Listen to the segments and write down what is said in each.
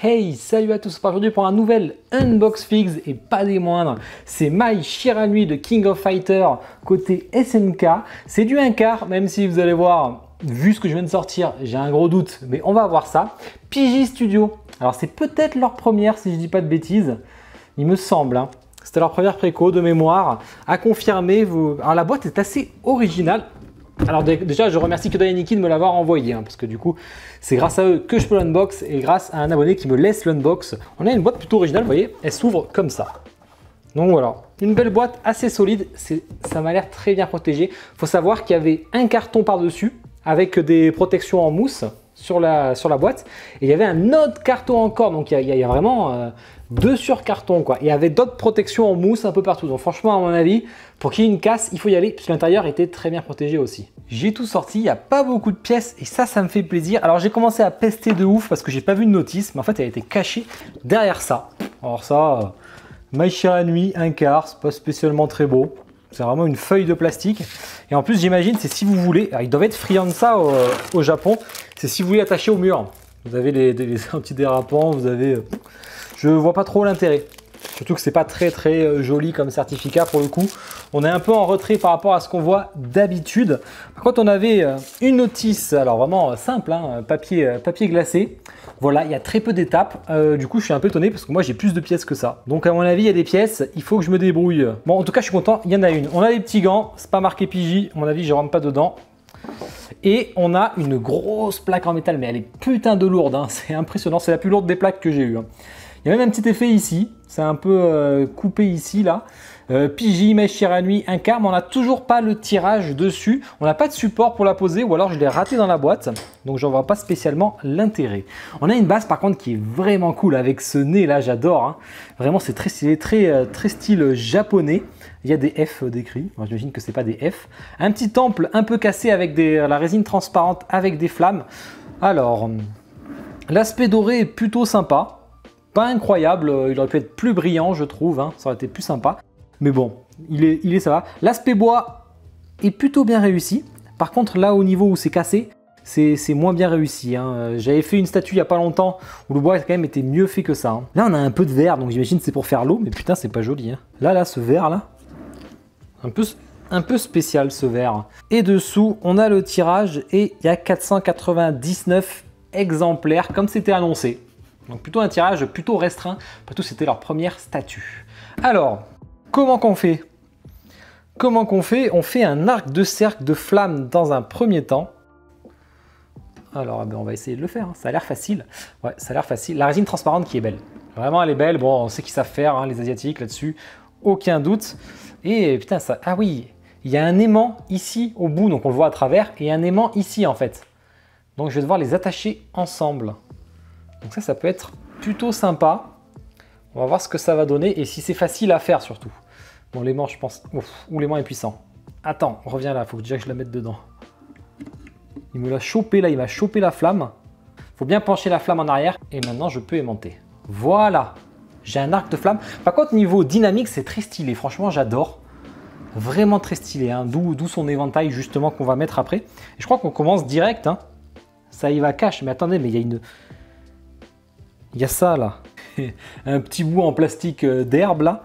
Hey, salut à tous, aujourd'hui pour un nouvel Unbox Figs et pas des moindres, c'est Mai Shiranui de King of Fighter côté SNK. C'est du 1 quart, même si vous allez voir, vu ce que je viens de sortir, j'ai un gros doute, mais on va voir ça. PJ Studio, alors c'est peut-être leur première si je dis pas de bêtises, il me semble, hein. C'était leur première préco de mémoire, à confirmer. Alors la boîte est assez originale. Alors déjà, je remercie Kodai et Niki de me l'avoir envoyé, hein, parce que du coup, c'est grâce à eux que je peux l'unbox et grâce à un abonné qui me laisse l'unbox. On a une boîte plutôt originale, vous voyez, elle s'ouvre comme ça. Donc voilà, une belle boîte assez solide, ça m'a l'air très bien protégé. Il faut savoir qu'il y avait un carton par-dessus avec des protections en mousse sur la boîte. Et il y avait un autre carton encore, donc il y a vraiment deux sur carton, quoi. Et il y avait d'autres protections en mousse un peu partout. Donc franchement, à mon avis, pour qu'il y ait une casse, il faut y aller, puisque l'intérieur était très bien protégé aussi. J'ai tout sorti, il n'y a pas beaucoup de pièces et ça me fait plaisir. Alors j'ai commencé à pester de ouf parce que j'ai pas vu de notice, mais en fait elle a été cachée derrière ça. Alors ça, Mai Shiranui 1 quart, c'est pas spécialement très beau. C'est vraiment une feuille de plastique. Et en plus, j'imagine, c'est si vous voulez, alors, ils doivent être friands de ça au Japon, c'est si vous voulez attacher au mur. Vous avez les antidérapants, vous avez... je vois pas trop l'intérêt. Surtout que c'est pas très joli comme certificat pour le coup. On est un peu en retrait par rapport à ce qu'on voit d'habitude. Par contre, on avait une notice, alors vraiment simple, hein, papier glacé. Voilà, il y a très peu d'étapes. Du coup, je suis un peu étonné parce que moi, j'ai plus de pièces que ça. Donc, à mon avis, il y a des pièces. Il faut que je me débrouille. Bon, en tout cas, je suis content. Il y en a une. On a des petits gants. C'est pas marqué PJ. À mon avis, je rentre pas dedans. Et on a une grosse plaque en métal, mais elle est putain de lourde. Hein. C'est impressionnant. C'est la plus lourde des plaques que j'ai eues. Hein. Il y a même un petit effet ici. C'est un peu coupé ici, là. PJ, Mai Shiranui 1 quart, mais on n'a toujours pas le tirage dessus. On n'a pas de support pour la poser, ou alors je l'ai raté dans la boîte. Donc j'en vois pas spécialement l'intérêt. On a une base par contre qui est vraiment cool avec ce nez là, j'adore. Hein. Vraiment c'est très stylé, très style japonais. Il y a des F décrits, j'imagine que c'est pas des F. Un petit temple un peu cassé avec la résine transparente avec des flammes. Alors, l'aspect doré est plutôt sympa. Pas incroyable, il aurait pu être plus brillant je trouve, hein. Ça aurait été plus sympa. Mais bon, il est ça va. L'aspect bois est plutôt bien réussi. Par contre, là, au niveau où c'est cassé, c'est moins bien réussi. Hein. J'avais fait une statue il n'y a pas longtemps où le bois quand même était mieux fait que ça. Hein. Là, on a un peu de verre, donc j'imagine que c'est pour faire l'eau. Mais putain, c'est pas joli. Hein. Là, ce verre-là, un peu spécial ce verre. Et dessous, on a le tirage et il y a 499 exemplaires comme c'était annoncé. Donc plutôt un tirage plutôt restreint. Après tout, c'était leur première statue. Alors... comment qu'on fait? On fait un arc de cercle de flamme dans un premier temps. Alors, on va essayer de le faire. Hein. Ça a l'air facile. Ouais, ça a l'air facile. La résine transparente qui est belle. Vraiment, elle est belle. Bon, on sait qu'ils savent faire, hein, les Asiatiques, là-dessus. Aucun doute. Et putain, ça... ah oui, il y a un aimant ici au bout, donc on le voit à travers, et un aimant ici, en fait. Donc, je vais devoir les attacher ensemble. Donc ça peut être plutôt sympa. On va voir ce que ça va donner et si c'est facile à faire surtout. Bon, l'aimant, je pense... ouf, ou l'aimant est puissant. Attends, reviens là, il faut déjà que je la mette dedans. Il me l'a chopé là, il m'a chopé la flamme. Il faut bien pencher la flamme en arrière et maintenant je peux aimanter. Voilà, j'ai un arc de flamme. Par contre, niveau dynamique, c'est très stylé. Franchement, j'adore. Vraiment très stylé, hein. D'où son éventail justement qu'on va mettre après. Et je crois qu'on commence direct. Hein. Ça y va cash. Mais attendez, mais il y a une... il y a ça là. Un petit bout en plastique d'herbe là.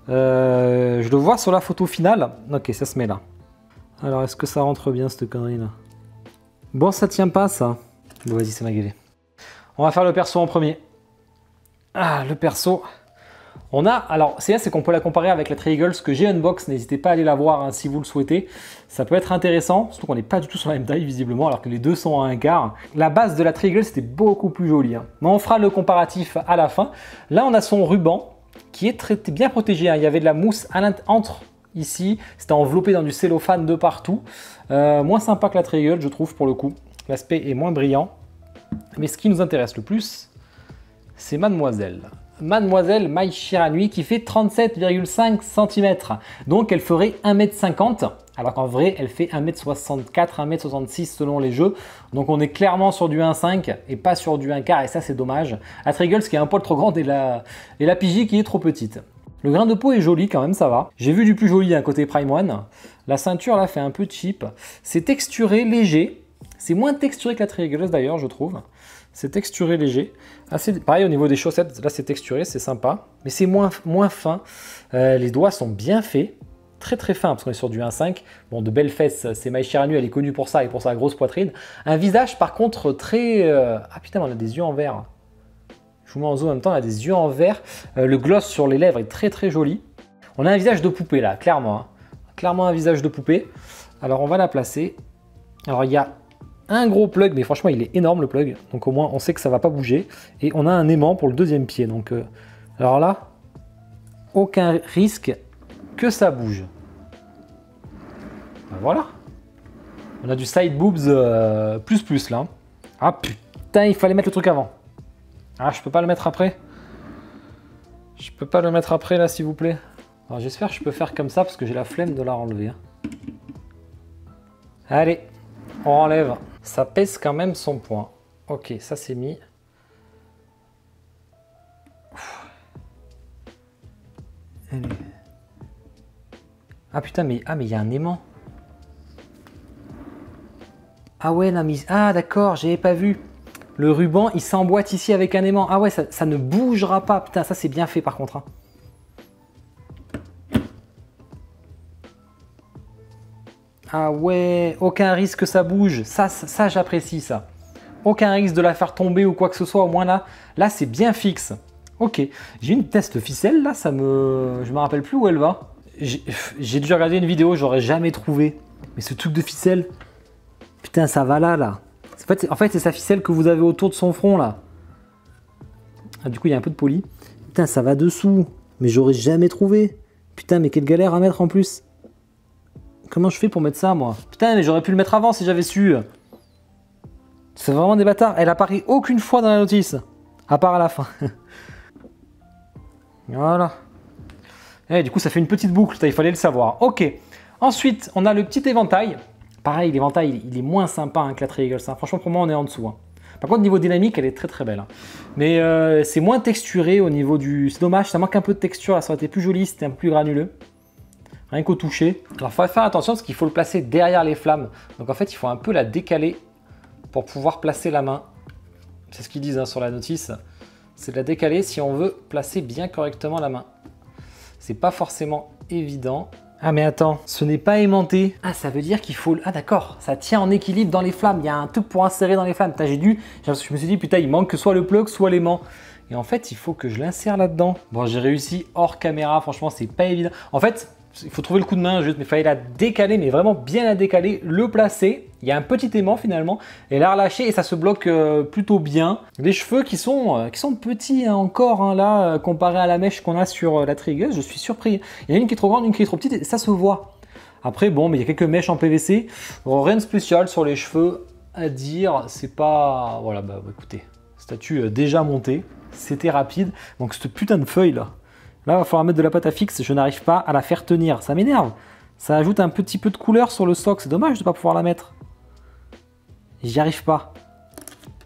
Je le vois sur la photo finale. Ok, ça se met là. Alors, est-ce que ça rentre bien cette connerie là? Bon, ça tient pas ça. Bon, vas-y, c'est ma gueule. On va faire le perso en premier. Ah, le perso. On a, alors, c'est qu'on peut la comparer avec la Tri-Eagles que j'ai unbox. N'hésitez pas à aller la voir hein, si vous le souhaitez. Ça peut être intéressant, surtout qu'on n'est pas du tout sur la même taille visiblement, alors que les deux sont à 1 quart. La base de la Tri-Eagles c'était beaucoup plus joli. Hein. Mais on fera le comparatif à la fin. Là, on a son ruban qui est bien protégé. Hein. Il y avait de la mousse entre ici. C'était enveloppé dans du cellophane de partout. Moins sympa que la Tri-Eagles, je trouve, pour le coup. L'aspect est moins brillant. Mais ce qui nous intéresse le plus, c'est Mademoiselle. Mademoiselle Mai Shiranui qui fait 37,5 cm. Donc elle ferait 1,50 m. Alors qu'en vrai, elle fait 1,64 m, 1,66 m selon les jeux. Donc on est clairement sur du 1,5 et pas sur du 1 quart. Et ça, c'est dommage. La Tri-Eagles qui est un poil trop grande et la PJ qui est trop petite. Le grain de peau est joli quand même, ça va. J'ai vu du plus joli d'un côté Prime One. La ceinture là fait un peu cheap. C'est texturé, léger. C'est moins texturé que la Tri-Eagles d'ailleurs, je trouve. C'est texturé léger. Assez, pareil au niveau des chaussettes, là c'est texturé, c'est sympa. Mais c'est moins fin. Les doigts sont bien faits. Très très fin parce qu'on est sur du 1,5. Bon, de belles fesses, c'est Mai Shiranui, elle est connue pour ça et pour sa grosse poitrine. Un visage par contre très... Ah putain, on a des yeux en vert. Je vous mets en zoom en même temps, on a des yeux en vert. Le gloss sur les lèvres est très très joli. On a un visage de poupée là, clairement. Hein. Clairement un visage de poupée. Alors on va la placer. Alors il y a un gros plug, mais franchement il est énorme le plug. Donc au moins on sait que ça va pas bouger. Et on a un aimant pour le deuxième pied. Donc alors là, aucun risque que ça bouge. Ben voilà. On a du side boobs plus là. Ah putain, il fallait mettre le truc avant. Ah, je peux pas le mettre après. Je peux pas le mettre après là, s'il vous plaît. Alors j'espère que je peux faire comme ça parce que j'ai la flemme de la enlever. Hein. Allez, on enlève. Ça pèse quand même son poids. Ok, ça c'est mis. Allez. Ah putain, mais il y a un aimant. Ah ouais, non, mais... Ah d'accord, j'avais pas vu. Le ruban, il s'emboîte ici avec un aimant. Ah ouais, ça ne bougera pas. Putain, ça c'est bien fait par contre. Hein. Ah ouais, aucun risque que ça bouge. Ça j'apprécie ça. Aucun risque de la faire tomber ou quoi que ce soit. Au moins là c'est bien fixe. Ok, j'ai une test ficelle là, je me rappelle plus où elle va. J'ai dû regarder une vidéo, j'aurais jamais trouvé. Mais ce truc de ficelle, putain, ça va là. En fait, c'est sa ficelle que vous avez autour de son front là. Ah, du coup, il y a un peu de poli. Putain, ça va dessous. Mais j'aurais jamais trouvé. Putain, mais quelle galère à mettre en plus. Comment je fais pour mettre ça, moi? Putain, mais j'aurais pu le mettre avant si j'avais su. C'est vraiment des bâtards. Elle apparaît aucune fois dans la notice. À part à la fin. Voilà. Et du coup, ça fait une petite boucle. Il fallait le savoir. Ok. Ensuite, on a le petit éventail. Pareil, l'éventail, il est moins sympa hein, que la Tri Eagles. Hein. Franchement, pour moi, on est en dessous. Hein. Par contre, niveau dynamique, elle est très très belle. Hein. Mais c'est moins texturé au niveau du... C'est dommage, ça manque un peu de texture. Là, ça aurait été plus joli, c'était un peu plus granuleux. Rien qu'au toucher. Alors, il faut faire attention parce qu'il faut le placer derrière les flammes. Donc, en fait, il faut un peu la décaler pour pouvoir placer la main. C'est ce qu'ils disent hein, sur la notice. C'est de la décaler si on veut placer bien correctement la main. C'est pas forcément évident. Ah mais attends, ce n'est pas aimanté. Ah ça veut dire qu'il faut... Ah d'accord, ça tient en équilibre dans les flammes. Il y a un truc pour insérer dans les flammes. Je me suis dit putain il manque que soit le plug soit l'aimant. Et en fait il faut que je l'insère là-dedans. Bon j'ai réussi hors caméra, franchement c'est pas évident. En fait il faut trouver le coup de main juste, mais il fallait la décaler, mais vraiment bien la décaler, le placer. Il y a un petit aimant finalement, et la relâcher et ça se bloque plutôt bien. Des cheveux qui sont petits hein, encore hein, là, comparé à la mèche qu'on a sur la Tri Eagles, je suis surpris. Il y en a une qui est trop grande, une qui est trop petite, et ça se voit. Après bon, mais il y a quelques mèches en PVC. Bon, rien de spécial sur les cheveux à dire, c'est pas... Voilà, bah écoutez, statue déjà montée, c'était rapide. Donc cette putain de feuille là, là il va falloir mettre de la pâte à fixe, je n'arrive pas à la faire tenir, ça m'énerve. Ça ajoute un petit peu de couleur sur le soc, c'est dommage de ne pas pouvoir la mettre. J'y arrive pas.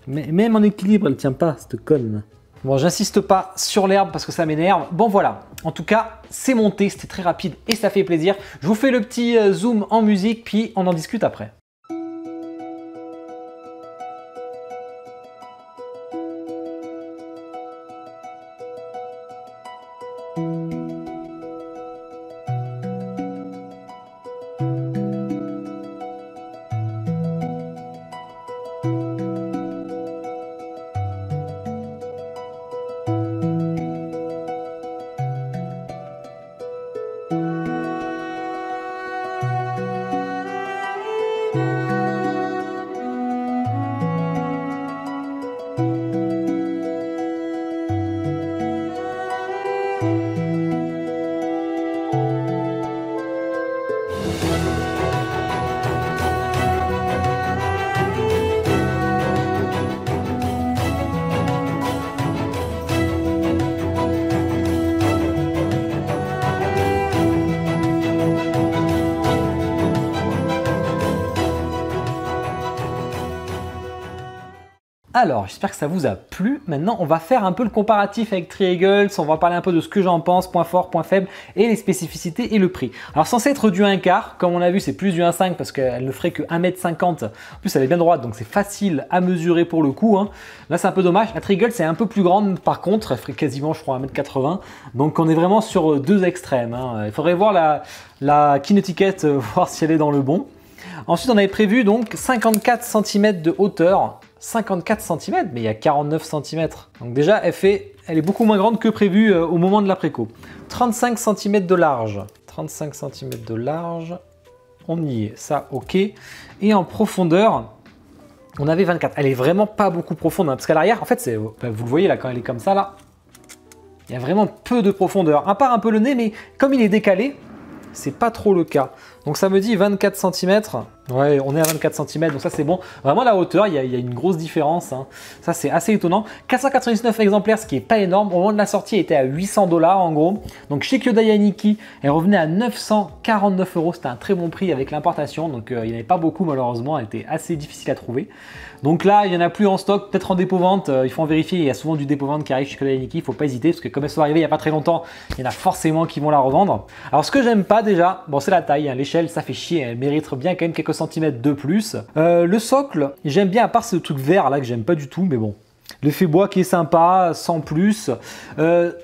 Mais même en équilibre, elle tient pas, cette conne. Bon, j'insiste pas sur l'herbe parce que ça m'énerve. Bon, voilà. En tout cas, c'est monté, c'était très rapide et ça fait plaisir. Je vous fais le petit zoom en musique, puis on en discute après. Alors, j'espère que ça vous a plu. Maintenant, on va faire un peu le comparatif avec Tree-Eagles. On va parler un peu de ce que j'en pense, points forts, points faibles et les spécificités et le prix. Alors, censé être du 1/4, comme on a vu, c'est plus du 1/5 parce qu'elle ne ferait que 1,50 m. En plus, elle est bien droite, donc c'est facile à mesurer pour le coup. Hein. Là, c'est un peu dommage. La Tree-Eagles, c'est un peu plus grande par contre. Elle ferait quasiment, je crois, 1,80 m. Donc, on est vraiment sur deux extrêmes. Hein. Il faudrait voir la Kinetiquette, voir si elle est dans le bon. Ensuite, on avait prévu donc 54 cm de hauteur. 54 cm, mais il y a 49 cm. Donc déjà, elle est beaucoup moins grande que prévu au moment de la préco. 35 cm de large. 35 cm de large. On y est, ça, ok. Et en profondeur, on avait 24. Elle est vraiment pas beaucoup profonde, hein, parce qu'à l'arrière, en fait, vous le voyez là, quand elle est comme ça, là, il y a vraiment peu de profondeur. À part un peu le nez, mais comme il est décalé, c'est pas trop le cas. Donc ça me dit 24 cm. Ouais, on est à 24 cm, donc ça c'est bon. Vraiment la hauteur, il y a une grosse différence. Hein. Ça c'est assez étonnant. 499 exemplaires, ce qui est pas énorme. Au moment de la sortie, elle était à 800 $, en gros. Donc chez Kyoda Yaniki, elle revenait à 949 €. C'était un très bon prix avec l'importation. Donc il n'y en avait pas beaucoup malheureusement. Elle était assez difficile à trouver. Donc là, il n'y en a plus en stock, peut-être en dépôt-vente. Il faut en vérifier. Il y a souvent du dépôt-vente qui arrive chez Kyoda Yaniki. Il ne faut pas hésiter parce que comme elles sont arrivées il n'y a pas très longtemps, il y en a forcément qui vont la revendre. Alors ce que j'aime pas déjà, bon c'est la taille. Hein. L'échelle, ça fait chier. Elle mérite bien quand même quelques centimètres de plus. Le socle, j'aime bien à part ce truc vert là que j'aime pas du tout, mais bon. L'effet bois qui est sympa, sans plus.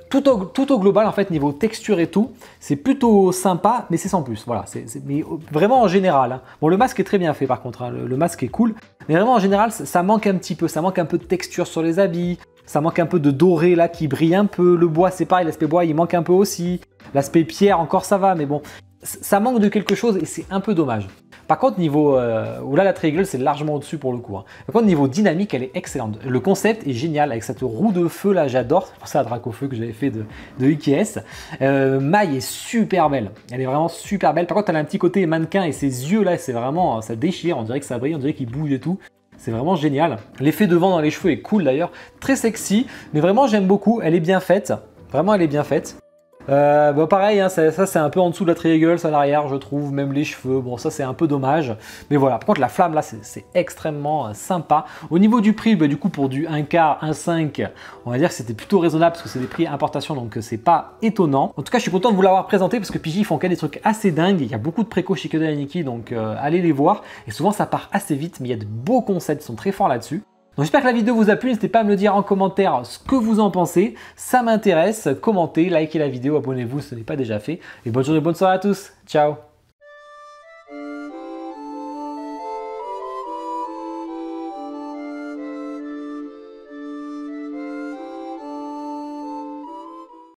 Tout au global, en fait, niveau texture et tout, c'est plutôt sympa, mais c'est sans plus. Voilà, mais vraiment en général. Hein. Bon, le masque est très bien fait par contre, hein. Le masque est cool. Mais vraiment en général, ça manque un petit peu. Ça manque un peu de texture sur les habits. Ça manque un peu de doré là qui brille un peu. Le bois, c'est pareil, l'aspect bois, il manque un peu aussi. L'aspect pierre, encore ça va, mais bon. Ça manque de quelque chose et c'est un peu dommage. Par contre, niveau... là, la Tree-Eagles, c'est largement au-dessus pour le coup. Hein. Par contre, niveau dynamique, elle est excellente. Le concept est génial avec cette roue de feu là, j'adore. C'est pour ça la Dracofeu que j'avais fait de IKS. Maille est super belle. Elle est vraiment super belle. Par contre, elle a un petit côté mannequin et ses yeux là, c'est vraiment... Ça déchire. On dirait que ça brille, on dirait qu'il bouge et tout. C'est vraiment génial. L'effet de vent dans les cheveux est cool d'ailleurs. Très sexy. Mais vraiment, j'aime beaucoup. Elle est bien faite. Vraiment, elle est bien faite. Bon, pareil, hein, ça c'est un peu en dessous de la Tree-Eagles à l'arrière, je trouve, même les cheveux, bon ça c'est un peu dommage, mais voilà. Par contre la flamme là c'est extrêmement sympa. Au niveau du prix, bah, du coup pour du 1/4, 1/5, on va dire que c'était plutôt raisonnable parce que c'est des prix importation, donc c'est pas étonnant. En tout cas je suis content de vous l'avoir présenté parce que Pidgey ils font quand même des trucs assez dingues, il y a beaucoup de préco chez Kyoda Yaniki, donc allez les voir, et souvent ça part assez vite, mais il y a de beaux concepts, ils sont très forts là-dessus. Donc j'espère que la vidéo vous a plu, n'hésitez pas à me le dire en commentaire ce que vous en pensez, ça m'intéresse, commentez, likez la vidéo, abonnez-vous si ce n'est pas déjà fait, et bonne journée, bonne soirée à tous, ciao.